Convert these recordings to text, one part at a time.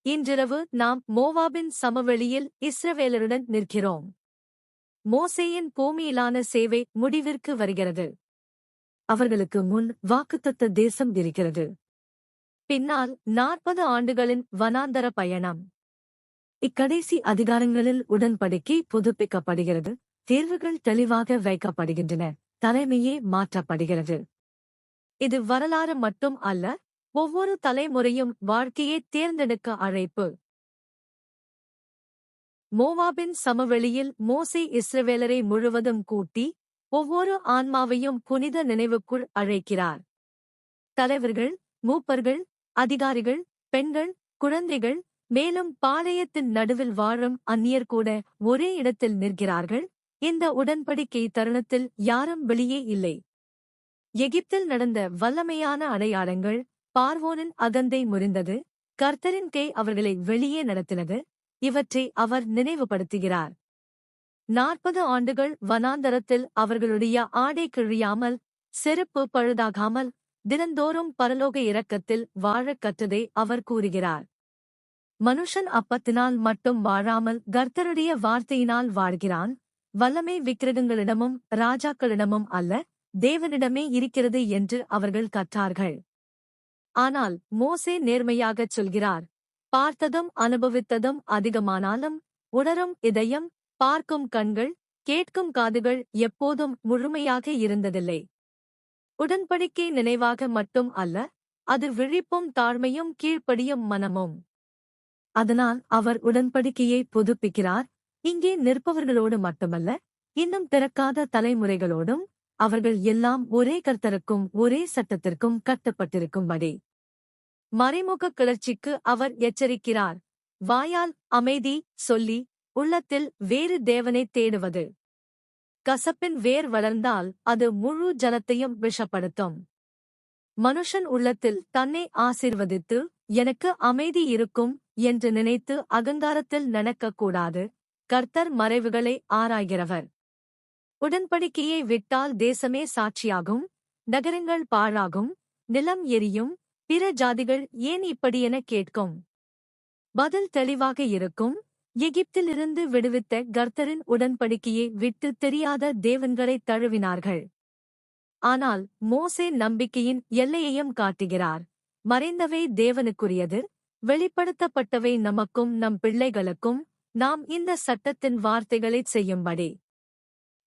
இன்றிரவு நாம் மோவாபின் சமவெளியில் இஸ்ரவேலருடன் நிற்கிறோம். மோசேயின் பூமியிலான சேவை முடிவிற்கு வருகிறது. அவர்களுக்கு முன் வாக்குத்தத்த தேசம் இருக்கிறது. பின்னால் 40 ஆண்டுகளின் வனாந்தர பயணம். இக்கடைசி அதிகாரங்களில் உடன்படிக்கை புதுப்பிக்கப்படுகிறது. தேர்வுகள் தெளிவாக வைக்கப்படுகின்றன. தலைமையே மாற்றப்படுகிறது. இது வரலாறு மட்டும் அல்ல, ஒவ்வொரு தலைமுறையும் வாழ்க்கையை தேர்ந்தெடுக்க அழைப்பு. மோவாபின் சமவெளியில் மோசே இஸ்ரவேலரை முழுவதும் கூட்டி ஒவ்வொரு ஆன்மாவையும் புனித நினைவுக்குள் அழைக்கிறார். தலைவர்கள், மூப்பர்கள், அதிகாரிகள், பெண்கள், குழந்தைகள், மேலும் பாளையத்தின் நடுவில் வாழும் அந்நியர் கூட ஒரே இடத்தில் நிற்கிறார்கள். இந்த உடன்படிக்கை தருணத்தில் யாரும் வெளியே இல்லை. எகிப்தில் நடந்த வல்லமையான அடையாளங்கள், பார்வோனின் அகந்தை முறிந்தது, கர்த்தரின் கை அவர்களை வெளியே நடத்தினது, இவற்றை அவர் நினைவுபடுத்துகிறார். 40 ஆண்டுகள் வனாந்தரத்தில் அவர்களுடைய ஆடை கிழியாமல், செருப்பு பழுதாகாமல், தினந்தோறும் பரலோக இரக்கத்தில் வாழக் கற்றதை அவர் கூறுகிறார். மனுஷன் அப்பத்தினால் மட்டும் வாழாமல் கர்த்தருடைய வார்த்தையினால் வாழ்கிறான். வல்லமை விக்கிரகங்களிடமும் ராஜாக்களிடமும் அல்ல, தேவனிடமே இருக்கிறது என்று அவர்கள் கற்றார்கள். ஆனால் மோசே நேர்மையாகச் சொல்கிறார், பார்த்ததும் அனுபவித்ததும் அதிகமானாலும் உணரும் இதயம், பார்க்கும் கண்கள், கேட்கும் காதுகள் எப்போதும் முழுமையாக இருந்ததில்லை. உடன்படிக்கை நினைவாக மட்டும் அல்ல, அது விழிப்பும் தாழ்மையும் கீழ்ப்படியும் மனமும். அதனால் அவர் உடன்படிக்கையை புதுப்பிக்கிறார். இங்கே நிற்பவர்களோடு மட்டுமல்ல, இன்னும் பிறக்காத தலைமுறைகளோடும். அவர்கள் எல்லாம் ஒரே கர்த்தருக்கும் ஒரே சட்டத்திற்கும் கட்டுப்பட்டிருக்கும்படி. மறைமுக கிளர்ச்சிக்கு அவர் எச்சரிக்கிறார். வாயால் அமைதி சொல்லி உள்ளத்தில் வேறு தேவனை தேடுவது. கசப்பின் வேர் வளர்ந்தால் அது முழு ஜனத்தையும் விஷப்படுத்தும். மனுஷன் உள்ளத்தில் தன்னை ஆசீர்வதித்து எனக்கு அமைதி இருக்கும் என்று நினைத்து அகங்காரத்தில் நடக்கக்கூடாது. கர்த்தர் மறைவுகளை ஆராய்கிறவர். உடன்படிக்கையை விட்டால் தேசமே சாட்சியாகும், நகரங்கள் பாழாகும், நிலம் எரியும், பிற ஜாதிகள் ஏன் இப்படியென கேட்கும். பதில் தெளிவாக இருக்கும். எகிப்திலிருந்து விடுவித்த கர்த்தரின் உடன்படிக்கையை விட்டு தெரியாத தேவன்களை தழுவினார்கள். ஆனால் மோசே நம்பிக்கையின் எல்லையையும் காட்டுகிறார். மறைந்தவை தேவனுக்குரியது, வெளிப்படுத்தப்பட்டவை நமக்கும் நம் பிள்ளைகளுக்கும், நாம் இந்த சட்டத்தின் வார்த்தைகளைச் செய்யும்படி.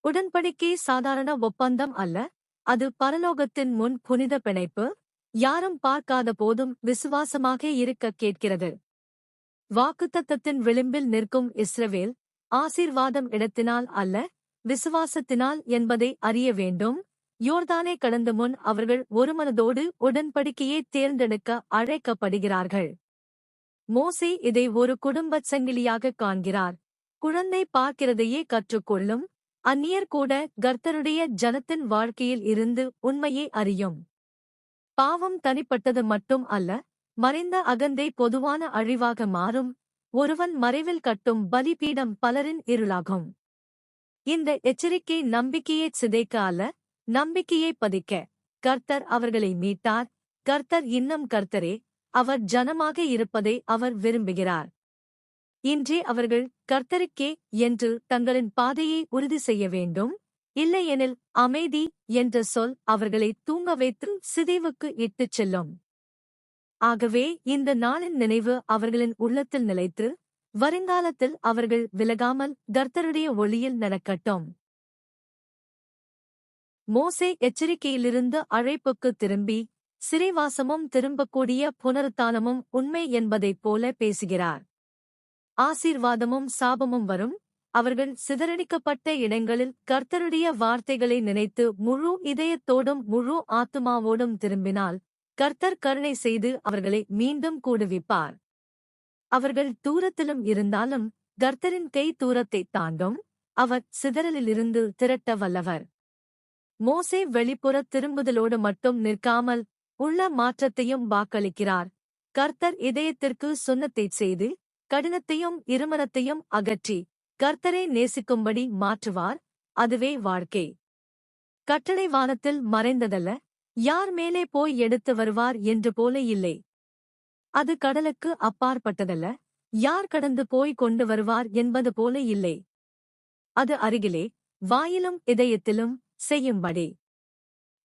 உடன்படிக்கை சாதாரண ஒப்பந்தம் அல்ல, அது பரலோகத்தின் முன் புனித பிணைப்பு. யாரும் பார்க்காத போதும் விசுவாசமாக இருக்க கேட்கிறது. வாக்குத்தத்தத்தின் விளிம்பில் நிற்கும் இஸ்ரவேல், ஆசீர்வாதம் இடத்தினால் அல்ல, விசுவாசத்தினால் என்பதை அறிய வேண்டும். யோர்தானை கடந்த முன் அவர்கள் ஒருமனதோடு உடன்படிக்கையை தேர்ந்தெடுக்க அழைக்கப்படுகிறார்கள். மோசே இதை ஒரு குடும்பச் சங்கிலியாக காண்கிறார். குழந்தை பார்க்கிறதையே கற்றுக்கொள்ளும். அந்நியர் கூட கர்த்தருடைய ஜனத்தின் வாழ்க்கையில் இருந்து உண்மையை அறியும். பாவம் தனிப்பட்டது மட்டும் அல்ல, மறைந்த அகந்தை பொதுவான அழிவாக மாறும். ஒருவன் மறைவில் கட்டும் பலிபீடம் பலரின் இருளாகும். இந்த எச்சரிக்கை நம்பிக்கையைச் சிதைக்க அல்ல, நம்பிக்கையை பதிக்க. கர்த்தர் அவர்களை மீட்டார். கர்த்தர் இன்னும் கர்த்தரே, அவர் ஜனமாக இருப்பதை அவர் விரும்புகிறார். இன்றே அவர்கள் கர்த்தருக்கே என்று தங்களின் பாதையை உறுதி செய்ய வேண்டும். இல்லையெனில் அமைதி என்ற சொல் அவர்களை தூங்க வைத்து சிதைவுக்கு இட்டுச் செல்லும். ஆகவே இந்த நாளின் நினைவு அவர்களின் உள்ளத்தில் நிலைத்து, வருங்காலத்தில் அவர்கள் விலகாமல் கர்த்தருடைய ஒளியில் நடக்கட்டும். மோசே எச்சரிக்கையிலிருந்து அழைப்புக்கு திரும்பி, சிறைவாசமும் திரும்பக்கூடிய புனருத்தானமும் உண்மை என்பதைப் போல பேசுகிறார். ஆசீர்வாதமும் சாபமும் வரும். அவர்கள் சிதறடிக்கப்பட்ட இடங்களில் கர்த்தருடைய வார்த்தைகளை நினைத்து முழு இதயத்தோடும் முழு ஆத்துமாவோடும் திரும்பினால், கர்த்தர் கருணை செய்து அவர்களை மீண்டும் கூடுவிப்பார். அவர்கள் தூரத்திலும் இருந்தாலும் கர்த்தரின் கை தூரத்தைத் தாண்டும். அவர் சிதறலிலிருந்து திரட்ட வல்லவர். மோசே வெளிப்புற திரும்புதலோடு மட்டும் நிற்காமல் உள்ள மாற்றத்தையும் வாக்களிக்கிறார். கர்த்தர் இதயத்திற்கு சுண்ணத்தைச் செய்து, கடினத்தையும் இருமனத்தையும் அகற்றி, கர்த்தரை நேசிக்கும்படி மாற்றுவார். அதுவே வாழ்க்கை. கட்டளை வானத்தில் மறைந்ததல்ல, யார் மேலே போய் எடுத்து வருவார் என்று போல இல்லை. அது கடலுக்கு அப்பாற்பட்டதல்ல, யார் கடந்து போய் கொண்டு வருவார் என்பது போல இல்லை. அது அருகிலே, வாயிலும் இதயத்திலும் செய்யும்படி.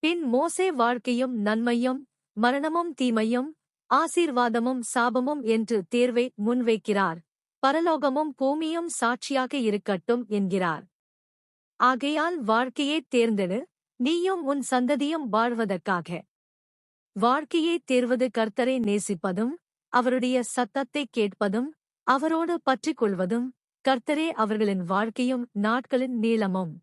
பின் மோசே வாழ்க்கையும் நன்மையும், மரணமும் தீமையும், ஆசீர்வாதமும் சாபமும் என்று தேர்வை முன்வைக்கிறார். பரலோகமும் பூமியும் சாட்சியாக இருக்கட்டும் என்கிறார். ஆகையால் வாழ்க்கையே தேர்ந்தெடு, நீயும் உன் சந்ததியும் வாழ்வதற்காக. வாழ்க்கையை தேர்வது கர்த்தரை நேசிப்பதும், அவருடைய சத்தத்தைக் கேட்பதும், அவரோடு பற்றிக் கொள்வதும், கர்த்தரே அவர்களின் வாழ்க்கையும் நாட்களின் நீளமும்.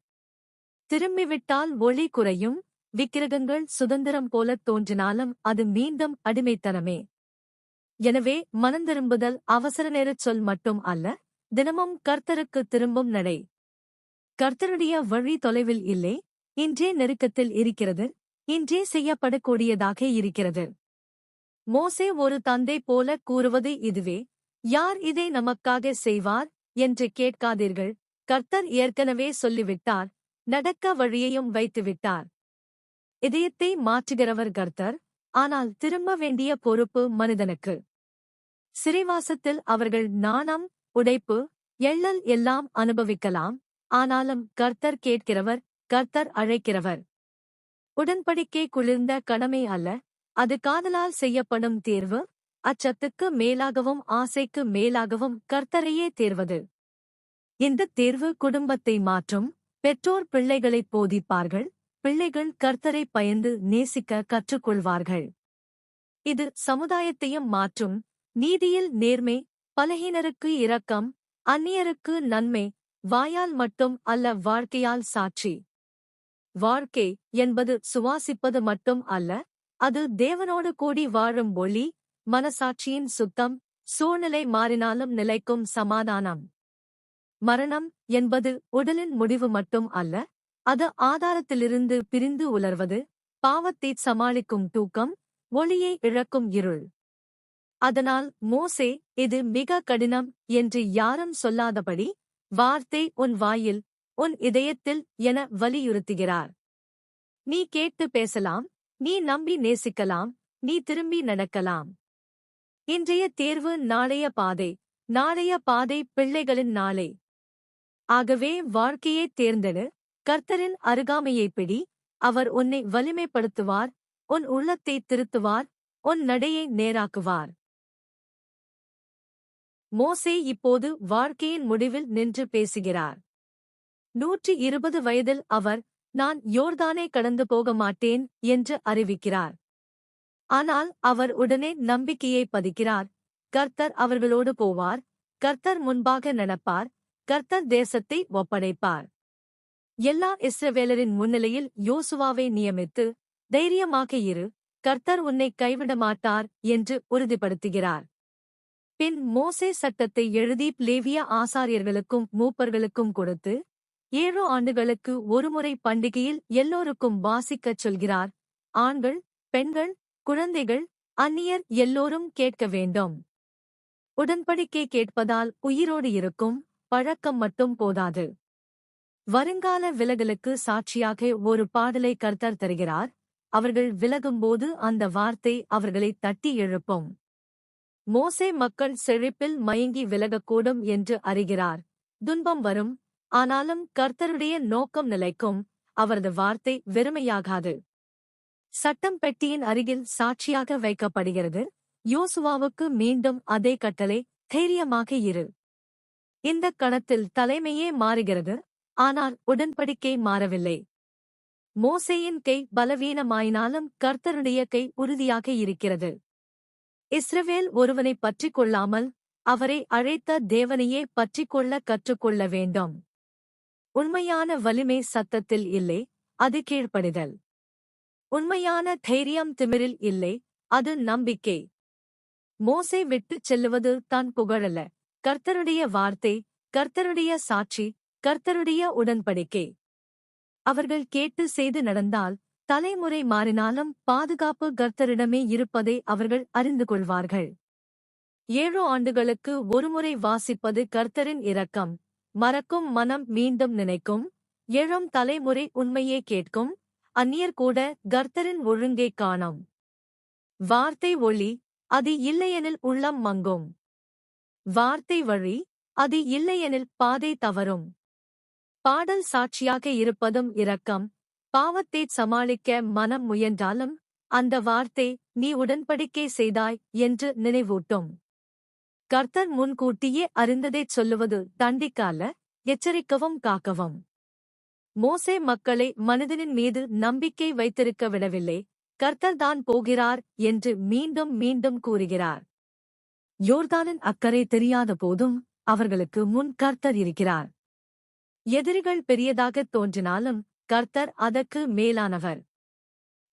திரும்பிவிட்டால் ஒளி குறையும், விக்கிரகங்கள் சுதந்திரம் போலத் தோன்றினாலும் அது மீண்டும் அடிமைத்தனமே. எனவே மனந்திரும்புதல் அவசர நேரச் சொல் மட்டும் அல்ல, தினமும் கர்த்தருக்கு திரும்பும் நடை. கர்த்தருடைய வழி தொலைவில் இல்லை, இன்றே நெருக்கத்தில் இருக்கிறது, இன்றே செய்யப்படக்கூடியதாக இருக்கிறது. மோசே ஒரு தந்தை போல கூறுவது இதுவே, யார் இதை நமக்காக செய்வார் என்று கேட்காதீர்கள், கர்த்தர் ஏற்கனவே சொல்லிவிட்டார், நடக்க வழியையும் வைத்துவிட்டார். இதயத்தை மாற்றுகிறவர் கர்த்தர், ஆனால் திரும்ப வேண்டிய பொறுப்பு மனிதனுக்கு. சிறைவாசத்தில் அவர்கள் நாணம், உடைப்பு, எள்ளல் எல்லாம் அனுபவிக்கலாம், ஆனாலும் கர்த்தர் கேட்கிறவர், கர்த்தர் அழைக்கிறவர். உடன்படிக்கை குளிர்ந்த கடமை அல்ல, அது காதலால் செய்யப்படும் தேர்வு, அச்சத்துக்கு மேலாகவும் ஆசைக்கு மேலாகவும் கர்த்தரையே தேர்வது. இந்த தேர்வு குடும்பத்தை மாற்றும், பெற்றோர் பிள்ளைகளைப் போதிப்பார்கள், பிள்ளைகள் கர்த்தரை பயந்து நேசிக்க கற்றுக்கொள்வார்கள். இது சமுதாயத்தையும் மாற்றும், நீதியில் நேர்மை, பலகீனருக்கு இரக்கம், அந்நியருக்கு நன்மை, வாயால் மட்டும் அல்ல வாழ்க்கையால் சாட்சி. வாழ்க்கை என்பது சுவாசிப்பது மட்டும் அல்ல, அது தேவனோடு கூடி வாழும் ஒளி, மனசாட்சியின் சுத்தம், சூழ்நிலை மாறினாலும் நிலைக்கும் சமாதானம். மரணம் என்பது உடலின் முடிவு மட்டும் அல்ல, அது ஆதாரத்திலிருந்து பிரிந்து உலர்வது, பாவத்தைச் சமாளிக்கும் தூக்கம், ஒளியை இழக்கும் இருள். அதனால் மோசே இது மிக கடினம் என்று யாரும் சொல்லாதபடி, வார்த்தை உன் வாயில், உன் இதயத்தில் என வலியுறுத்துகிறார். நீ கேட்டு பேசலாம், நீ நம்பி நேசிக்கலாம், நீ திரும்பி நடக்கலாம். இன்றைய தேர்வு நாளைய பாதை, நாளைய பாதை பிள்ளைகளின் நாளை. ஆகவே வாழ்க்கையை தேர்ந்தெடு, கர்த்தரின் அருகாமையைப் பிடி, அவர் உன்னை வலிமைப்படுத்துவார், உன் உள்ளத்தை திருத்துவார், உன் நடையை நேராக்குவார். மோசே இப்போது வாழ்க்கையின் முடிவில் நின்று பேசுகிறார். 120 வயதில் அவர், நான் யோர்தானை கடந்து போக மாட்டேன் என்று அறிவிக்கிறார். ஆனால் அவர் உடனே நம்பிக்கையை பதிக்கிறார், கர்த்தர் அவர்களோடு போவார், கர்த்தர் முன்பாக நடப்பார், கர்த்தர் தேசத்தை ஒப்படைப்பார். எல்லா இஸ்ரவேலரின் முன்னிலையில் யோசுவாவை நியமித்து, தைரியமாக இரு, கர்த்தர் உன்னை கைவிட மாட்டார் என்று உறுதிப்படுத்துகிறார். பின் மோசே சட்டத்தை எழுதி லேவிய ஆசாரியர்களுக்கும் மூப்பர்களுக்கும் கொடுத்து, 7 ஆண்டுகளுக்கு ஒருமுறை பண்டிகையில் எல்லோருக்கும் வாசிக்கச் சொல்கிறார். ஆண்கள், பெண்கள், குழந்தைகள், அந்நியர் எல்லோரும் கேட்க வேண்டும். உடன்படிக்கை கேட்பதால் உயிரோடு இருக்கும், பழக்கம் மட்டும் போதாது. வருங்கால விலகலுக்கு சாட்சியாக ஒரு பாடலை கர்த்தர் தருகிறார். அவர்கள் விலகும்போது அந்த வார்த்தை அவர்களை தட்டி எழுப்பும். மோசே மக்கள் செழிப்பில் மயங்கி விலகக்கூடும் என்று அறிகிறார். துன்பம் வரும், ஆனாலும் கர்த்தருடைய நோக்கம் நிலைக்கும், அவரது வார்த்தை வெறுமையாகாது. சட்டம் பெட்டியின் அருகில் சாட்சியாக வைக்கப்படுகிறது. யோசுவாவுக்கு மீண்டும் அதே கட்டளை, தைரியமாக இரு. இந்த கணத்தில் தலைமையே மாறுகிறது, ஆனால் உடன்படிக்கை மாறவில்லை. மோசேயின் கை பலவீனமாயினாலும் கர்த்தருடைய கை உறுதியாக இருக்கிறது. இஸ்ரவேல் ஒருவனை பற்றிக் கொள்ளாமல், அவரை அழைத்த தேவனையே பற்றிக்கொள்ள கற்றுக்கொள்ள வேண்டும். உண்மையான வலிமை சத்தத்தில் இல்லை, அது கீழ்ப்படிதல். உண்மையான தைரியம் திமிரில் இல்லை, அது நம்பிக்கை. மோசே விட்டுச் செல்லுவது தான் புகழல்ல, கர்த்தருடைய வார்த்தை, கர்த்தருடைய சாட்சி, கர்த்தருடைய உடன்படிக்கை. அவர்கள் கேட்டு செய்து நடந்தால், தலைமுறை மாறினாலும் பாதுகாப்பு கர்த்தரிடமே இருப்பதை அவர்கள் அறிந்து கொள்வார்கள். 7 ஆண்டுகளுக்கு ஒருமுறை வாசிப்பது கர்த்தரின் இரக்கம், மறக்கும் மனம் மீண்டும் நினைக்கும், 7 தலைமுறை உண்மையே கேட்கும், அந்நியர் கூட கர்த்தரின் ஒழுங்கை காணும். வார்த்தை ஒளி, அது இல்லையெனில் உள்ளம் மங்கும். வார்த்தை வழி, அது இல்லையெனில் பாதை தவறும். பாடல் சாட்சியாக இருப்பதும் இரக்கம். பாவத்தைச் சமாளிக்க மனம் முயன்றாலும் அந்த வார்த்தை நீ உடன்படிக்கை செய்தாய் என்று நினைவூட்டும். கர்த்தர் முன்கூட்டியே அறிந்ததைச் சொல்லுவது தண்டிக்கல்ல, எச்சரிக்கவும் காக்கவும். மோசே மக்களை மனிதனின் மீது நம்பிக்கை வைத்திருக்க விடவில்லை, கர்த்தர்தான் போகிறார் என்று மீண்டும் மீண்டும் கூறுகிறார். யோர்தானின் அக்கறை தெரியாத போதும் அவர்களுக்கு முன் கர்த்தர் இருக்கிறார். எதிரிகள் பெரியதாகத் தோன்றினாலும் கர்த்தர் அதற்கு மேலானவர்.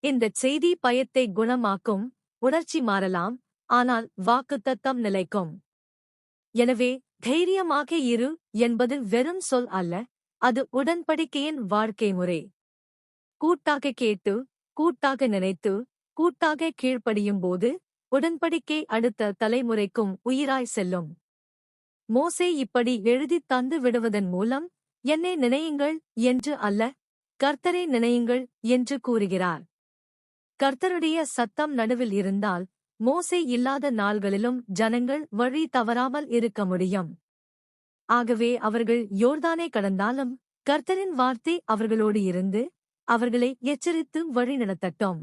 இந்தச் செய்தி பயத்தை குணமாக்கும். உணர்ச்சி மாறலாம், ஆனால் வாக்குத்தத்தம் நிலைக்கும். எனவே தைரியமாக இரு என்பது வெறும் சொல் அல்ல, அது உடன்படிக்கையின் வாழ்க்கை முறை. கூட்டாக கேட்டு, கூட்டாக நினைத்து, கூட்டாக கீழ்ப்படியும்போது உடன்படிக்கை அடுத்த தலைமுறைக்கும் உயிராய் செல்லும். மோசே இப்படி எழுதித் தந்து விடுவதன் மூலம் என்னை நினையுங்கள் என்று அல்ல, கர்த்தரை நினையுங்கள் என்று கூறுகிறார். கர்த்தருடைய சத்தம் நடுவில் இருந்தால் மோசே இல்லாத நாள்களிலும் ஜனங்கள் வழி தவறாமல் இருக்க முடியும். ஆகவே அவர்கள் யோர்தானை கடந்தாலும் கர்த்தரின் வார்த்தை அவர்களோடு இருந்து அவர்களை எச்சரித்து வழிநடத்தட்டும்.